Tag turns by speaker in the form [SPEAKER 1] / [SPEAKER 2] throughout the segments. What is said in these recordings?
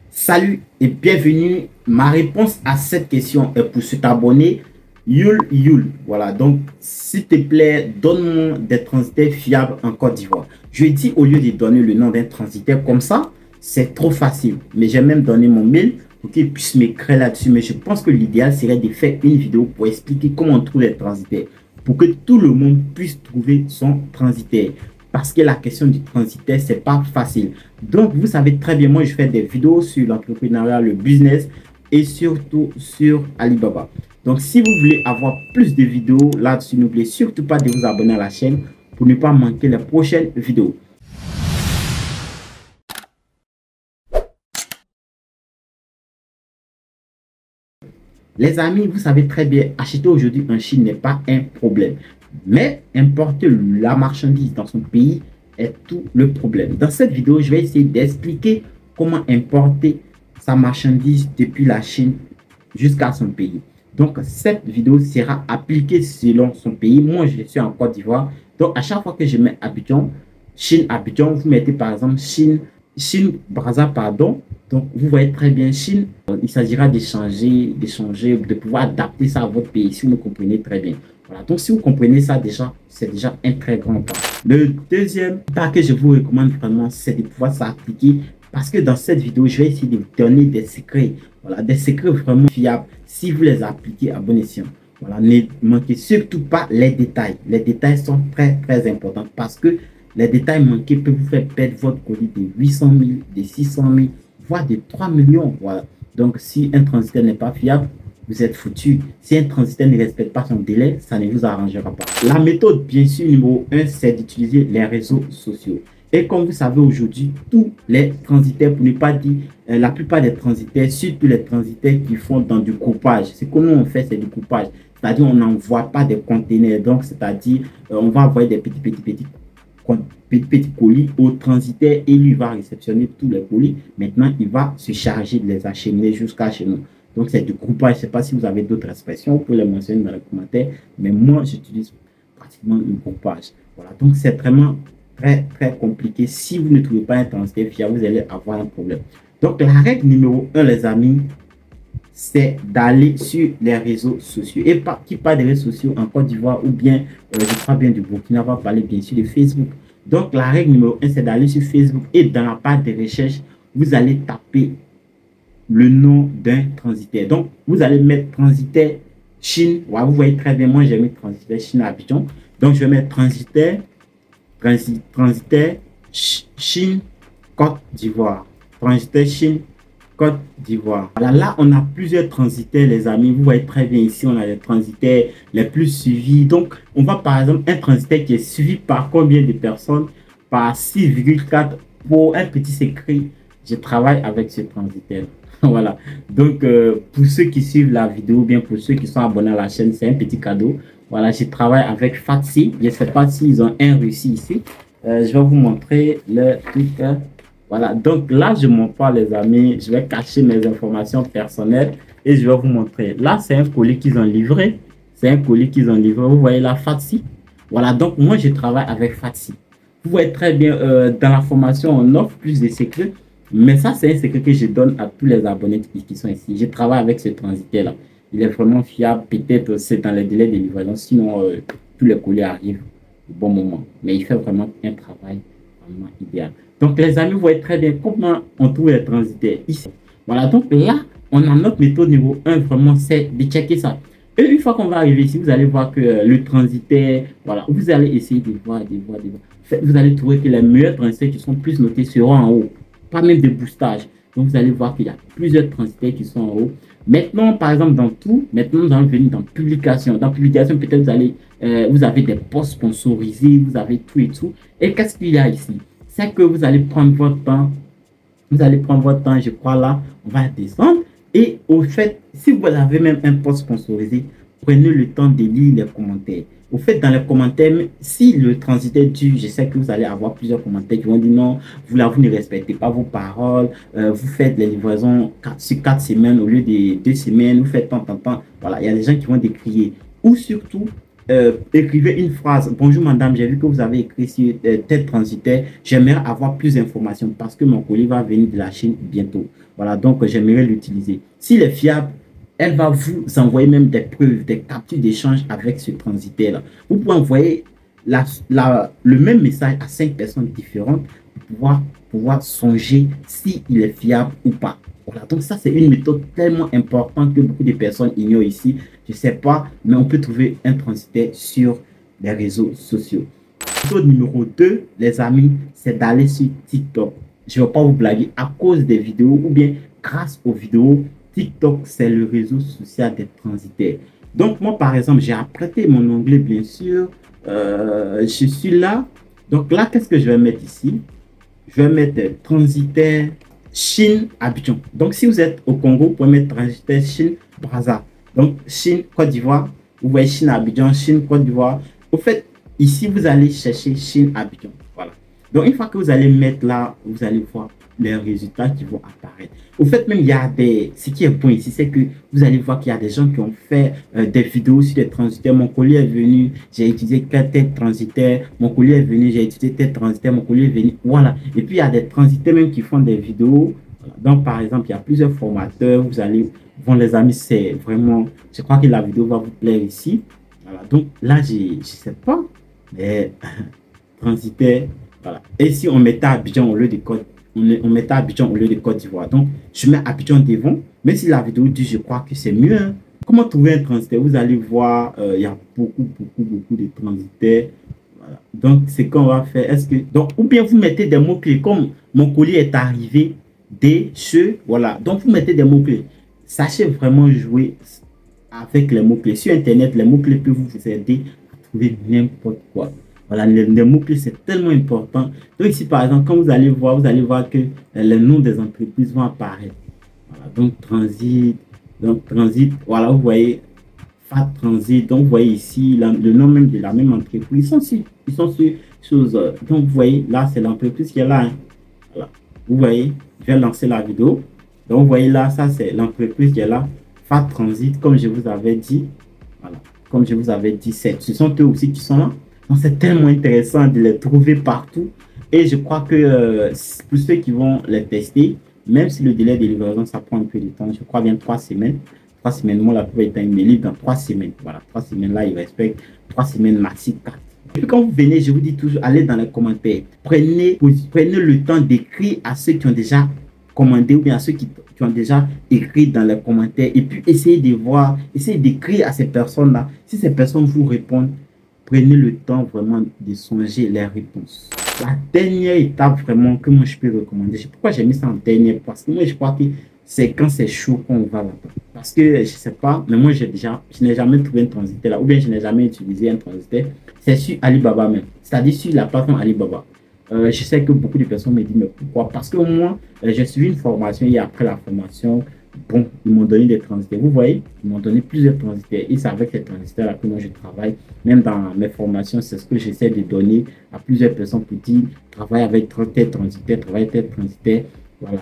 [SPEAKER 1] Salut et bienvenue. Ma réponse à cette question est pour t'abonner. Yul Yul. Voilà, donc s'il te plaît, donne-moi des transitaires fiables en Côte d'Ivoire. Je dis au lieu de donner le nom d'un transitaire comme ça, c'est trop facile. Mais j'ai même donné mon mail pour qu'il puisse m'écrire là-dessus. Mais je pense que l'idéal serait de faire une vidéo pour expliquer comment on trouve les transitaires. Pour que tout le monde puisse trouver son transitaire. Parce que la question du transitaire, c'est pas facile. Donc, vous savez très bien, moi, je fais des vidéos sur l'entrepreneuriat, le business et surtout sur Alibaba. Donc, si vous voulez avoir plus de vidéos là-dessus, n'oubliez surtout pas de vous abonner à la chaîne pour ne pas manquer les prochaines vidéos. Les amis, vous savez très bien, acheter aujourd'hui en Chine n'est pas un problème. Mais importer la marchandise dans son pays est tout le problème. Dans cette vidéo, je vais essayer d'expliquer comment importer sa marchandise depuis la Chine jusqu'à son pays. Donc, cette vidéo sera appliquée selon son pays. Moi, je suis en Côte d'Ivoire. Donc, à chaque fois que je mets Abidjan, Chine, Abidjan, vous mettez par exemple Chine, Brazza, pardon. Donc, vous voyez très bien Chine. Il s'agira d'échanger, de pouvoir adapter ça à votre pays si vous me comprenez très bien. Voilà. Donc, si vous comprenez ça déjà, c'est déjà un très grand pas. Le deuxième pas que je vous recommande vraiment, c'est de pouvoir s'appliquer parce que dans cette vidéo, je vais essayer de vous donner des secrets. Voilà, des secrets vraiment fiables si vous les appliquez à bon escient. Voilà, ne manquez surtout pas les détails. Les détails sont très, très importants parce que les détails manqués peuvent vous faire perdre votre colis de 800 000, de 600 000, voire de 3 millions. Voilà. Donc, si un transitaire n'est pas fiable, vous êtes foutu. Si un transitaire ne respecte pas son délai, ça ne vous arrangera pas. La méthode, bien sûr, numéro 1, c'est d'utiliser les réseaux sociaux. Et comme vous savez aujourd'hui, tous les transitaires, pour ne pas dire la plupart des transitaires, surtout les transitaires qui font dans du coupage. Ce que nous on fait, c'est du coupage. C'est-à-dire on n'envoie pas des conteneurs. Donc, c'est-à-dire on va envoyer des petits colis au transitaire et lui va réceptionner tous les colis. Maintenant, il va se charger de les acheminer jusqu'à chez nous. Donc, c'est du groupage. Je ne sais pas si vous avez d'autres expressions, vous pouvez les mentionner dans les commentaires. Mais moi, j'utilise pratiquement le groupage. Voilà. Donc, c'est vraiment très, très compliqué. Si vous ne trouvez pas un transitaire fiable, vous allez avoir un problème. Donc, la règle numéro 1, les amis, c'est d'aller sur les réseaux sociaux. Et qui parle des réseaux sociaux en Côte d'Ivoire ou bien, je crois bien du Burkina, va parler bien sûr de Facebook. Donc, la règle numéro 1, c'est d'aller sur Facebook et dans la barre de recherche, vous allez taper le nom d'un transitaire. Donc, vous allez mettre transitaire Chine. Ouais, vous voyez très bien, moi j'ai mis transitaire Chine à Abidjan. Donc, je vais mettre transitaire Chine Côte d'Ivoire. Transitaire Chine Côte d'Ivoire. Voilà, là, on a plusieurs transitaires, les amis. Vous voyez très bien ici, on a les transitaires les plus suivis. Donc, on va par exemple un transitaire qui est suivi par combien de personnes? Par 6,4. Pour un petit secret, je travaille avec ce transitaire. Voilà. Donc, pour ceux qui suivent la vidéo, bien pour ceux qui sont abonnés à la chaîne, c'est un petit cadeau. Voilà, je travaille avec Fatsi. Je ne sais pas s'ils ont un réussi ici. Je vais vous montrer le truc. Voilà, donc là, je ne montre pas, les amis. Je vais cacher mes informations personnelles et je vais vous montrer. Là, c'est un colis qu'ils ont livré. C'est un colis qu'ils ont livré. Vous voyez la Fatsi. Voilà, donc moi, je travaille avec Fatsi. Vous voyez très bien, dans la formation, on offre plus de secrets. Mais ça, c'est un secret que je donne à tous les abonnés qui sont ici. Je travaille avec ce transitaire-là. Il est vraiment fiable. Peut-être c'est dans les délais de livraison. Sinon, tous les colis arrivent au bon moment. Mais il fait vraiment un travail vraiment idéal. Donc, les amis, vous voyez très bien comment on trouve les transitaires ici. Voilà, donc là, on a notre méthode niveau 1, vraiment, c'est de checker ça. Et une fois qu'on va arriver ici, vous allez voir que le transitaire, voilà, vous allez essayer de voir. Vous allez trouver que les meilleurs transitaires qui sont plus notés seront en haut. Pas même de boostage. Donc, vous allez voir qu'il y a plusieurs transitaires qui sont en haut. Maintenant, par exemple, dans tout, maintenant, nous allons venir dans publication. Dans publication, peut-être vous avez des posts sponsorisés, vous avez tout et tout. Et qu'est-ce qu'il y a ici? C'est que vous allez prendre votre temps. Vous allez prendre votre temps, je crois là, on va descendre. Et au fait, si vous avez même un post sponsorisé, prenez le temps de lire les commentaires. Au fait, dans les commentaires, si le transitaire dure, je sais que vous allez avoir plusieurs commentaires qui vont dire non, vous ne respectez pas vos paroles, vous faites les livraisons sur 4 semaines au lieu de 2 semaines, vous faites tant. Voilà, il y a des gens qui vont décrier. Ou surtout, écrivez une phrase. Bonjour madame, j'ai vu que vous avez écrit sur tel transitaire. J'aimerais avoir plus d'informations parce que mon colis va venir de la Chine bientôt. Voilà, donc j'aimerais l'utiliser. S'il est fiable, elle va vous envoyer même des preuves, des captures d'échange avec ce transitaire-là. Vous pouvez envoyer le même message à 5 personnes différentes pour pouvoir songer s'il est fiable ou pas. Voilà, donc ça, c'est une méthode tellement importante que beaucoup de personnes ignorent ici. Je ne sais pas, mais on peut trouver un transitaire sur les réseaux sociaux. Méthode numéro 2, les amis, c'est d'aller sur TikTok. Je ne vais pas vous blaguer, à cause des vidéos ou bien grâce aux vidéos, TikTok, c'est le réseau social des transitaires. Donc, moi, par exemple, j'ai apprêté mon onglet, bien sûr. Je suis là. Donc là, qu'est-ce que je vais mettre ici? Je vais mettre transitaire Chine, Abidjan. Donc, si vous êtes au Congo, vous pouvez mettre transitaire Chine, Brazza. Donc, Chine, Côte d'Ivoire. Vous voyez Chine, Abidjan, Chine, Côte d'Ivoire. Au fait, ici, vous allez chercher Chine, Abidjan. Voilà. Donc, une fois que vous allez mettre là, vous allez voir les résultats qui vont apparaître. Au fait, même, il y a des... Ce qui est bon ici, c'est que vous allez voir qu'il y a des gens qui ont fait des vidéos sur des transitaires. Mon colis est venu, j'ai utilisé tel transitaire. Mon colis est venu, j'ai utilisé tel transitaire. Mon colis est venu. Voilà. Et puis, il y a des transitaires même qui font des vidéos. Donc, par exemple, il y a plusieurs formateurs. Vous allez... Bon, les amis, c'est vraiment... Je crois que la vidéo va vous plaire ici. Voilà. Donc, là, je ne sais pas. Mais transitaire... Voilà. Et si on mettait Abidjan au lieu de Côte, on mettait Abidjan au lieu de Côte d'Ivoire. Donc, je mets Abidjan devant. Même si la vidéo dit, je crois que c'est mieux. Hein. Comment trouver un transitaire? Vous allez voir, il y a beaucoup de transitaires. Voilà. Donc, ce qu'on va faire, donc, ou bien vous mettez des mots-clés, comme mon colis est arrivé des che, voilà. Donc, vous mettez des mots-clés. Sachez vraiment jouer avec les mots-clés. Sur Internet, les mots-clés peuvent vous aider à trouver n'importe quoi. Voilà, les mots-clés, c'est tellement important. Donc ici, par exemple, quand vous allez voir que les noms des entreprises vont apparaître. Voilà, donc transit, voilà, vous voyez, FAT Transit. Donc vous voyez ici le nom même de la même entreprise. Ils sont sur chose. Donc vous voyez, là, c'est l'entreprise qui est là. Hein. Voilà, vous voyez, je vais lancer la vidéo. Donc vous voyez là, ça, c'est l'entreprise qui est là. FAT Transit, comme je vous avais dit. Voilà, comme je vous avais dit, ce sont eux aussi qui sont là. C'est tellement intéressant de les trouver partout. Et je crois que pour ceux qui vont les tester, même si le délai de livraison, ça prend un peu de temps, je crois bien 3 semaines. 3 semaines, moi, la plupart du temps, il me livre dans 3 semaines. Voilà, 3 semaines là, il respecte 3 semaines maxi 4. Et puis quand vous venez, je vous dis toujours, allez dans les commentaires. Prenez le temps d'écrire à ceux qui ont déjà commandé ou bien à ceux qui ont déjà écrit dans les commentaires. Et puis essayez de voir, essayez d'écrire à ces personnes-là. Si ces personnes vous répondent, prenez le temps vraiment de songer les réponses. La dernière étape vraiment que moi je peux recommander, pourquoi j'ai mis ça en dernière, parce que moi je crois que c'est quand c'est chaud qu'on va là-bas. Parce que je sais pas, mais moi je n'ai jamais trouvé un transitaire là, ou bien je n'ai jamais utilisé un transitaire. C'est sur Alibaba même, c'est-à-dire sur la plateforme Alibaba. Je sais que beaucoup de personnes me disent, mais pourquoi? Parce que moi, j'ai suivi une formation et après la formation, bon, ils m'ont donné des transitaires. Vous voyez, ils m'ont donné plusieurs transitaires. Et c'est avec ces transitaires-là que moi je travaille. Même dans mes formations, c'est ce que j'essaie de donner à plusieurs personnes pour dire, travaille avec tel transitaire, travaille tel transitaire. Voilà.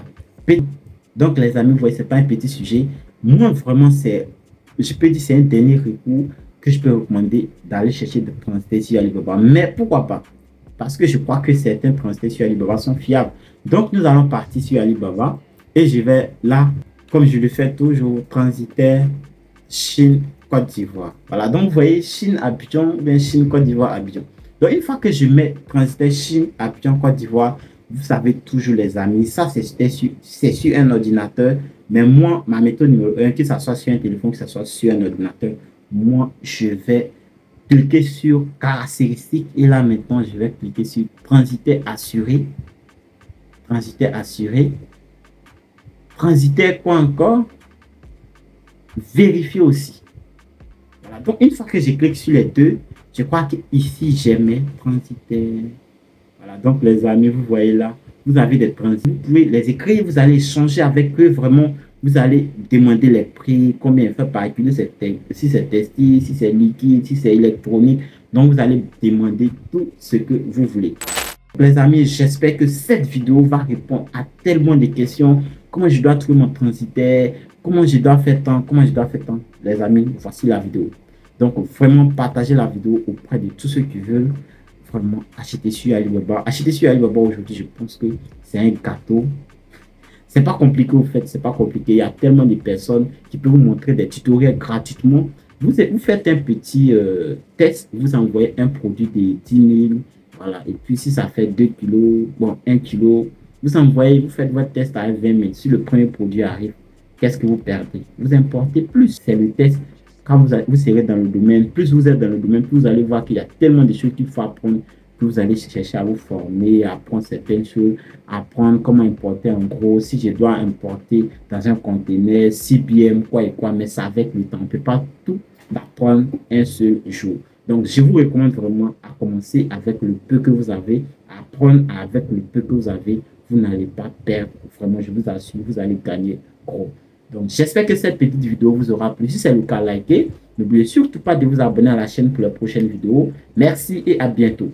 [SPEAKER 1] Donc, les amis, vous voyez, ce n'est pas un petit sujet. Moi, vraiment, je peux dire, c'est un dernier recours que je peux recommander d'aller chercher des transitaires sur Alibaba. Mais pourquoi pas? Parce que je crois que certains transitaires sur Alibaba sont fiables. Donc, nous allons partir sur Alibaba et je vais là, comme je le fais toujours, transitaire Chine, Côte d'Ivoire. Voilà, donc vous voyez Chine, Abidjan, bien Chine, Côte d'Ivoire, Abidjan. Donc, une fois que je mets transitaire Chine, Abidjan, Côte d'Ivoire, vous savez toujours les amis, ça c'est sur un ordinateur. Mais moi, ma méthode numéro 1, que ce soit sur un téléphone, que ce soit sur un ordinateur, moi, je vais cliquer sur caractéristiques et là maintenant je vais cliquer sur transitaire assuré, transitaire quoi encore, vérifier aussi. Voilà. Donc une fois que je clique sur les deux, je crois que ici j'ai mes transitaires. Voilà, donc les amis, vous voyez là, vous avez des transits, vous pouvez les écrire, vous allez échanger avec eux vraiment. Vous allez demander les prix, combien il fait par kilo, si c'est textile, si c'est liquide, si c'est électronique. Donc, vous allez demander tout ce que vous voulez. Les amis, j'espère que cette vidéo va répondre à tellement de questions. Comment je dois trouver mon transitaire? Comment je dois faire tant? Comment je dois faire tant? Les amis, voici la vidéo. Donc, vraiment, partagez la vidéo auprès de tous ceux qui veulent vraiment acheter sur Alibaba. Acheter sur Alibaba aujourd'hui, je pense que c'est un gâteau. C'est pas compliqué au fait, c'est pas compliqué. Il y a tellement de personnes qui peuvent vous montrer des tutoriels gratuitement. Vous faites un petit test, vous envoyez un produit de 10 000, voilà. Et puis si ça fait 2 kilos, bon, 1 kilo, vous envoyez, vous faites votre test à 20 000. Si le premier produit arrive, qu'est-ce que vous perdez? Vous importez plus. C'est le test. Quand vous serez dans le domaine, plus vous êtes dans le domaine, plus vous allez voir qu'il y a tellement de choses qu'il faut apprendre, que vous allez chercher à vous former, à apprendre certaines choses, apprendre comment importer en gros, si je dois importer dans un conteneur, CBM, quoi et quoi, mais ça avec le temps. On ne peut pas tout apprendre un seul jour. Donc, je vous recommande vraiment à commencer avec le peu que vous avez, à apprendre avec le peu que vous avez. Vous n'allez pas perdre. Vraiment, je vous assure, vous allez gagner gros. Donc, j'espère que cette petite vidéo vous aura plu. Si c'est le cas, likez. N'oubliez surtout pas de vous abonner à la chaîne pour la prochaine vidéo. Merci et à bientôt.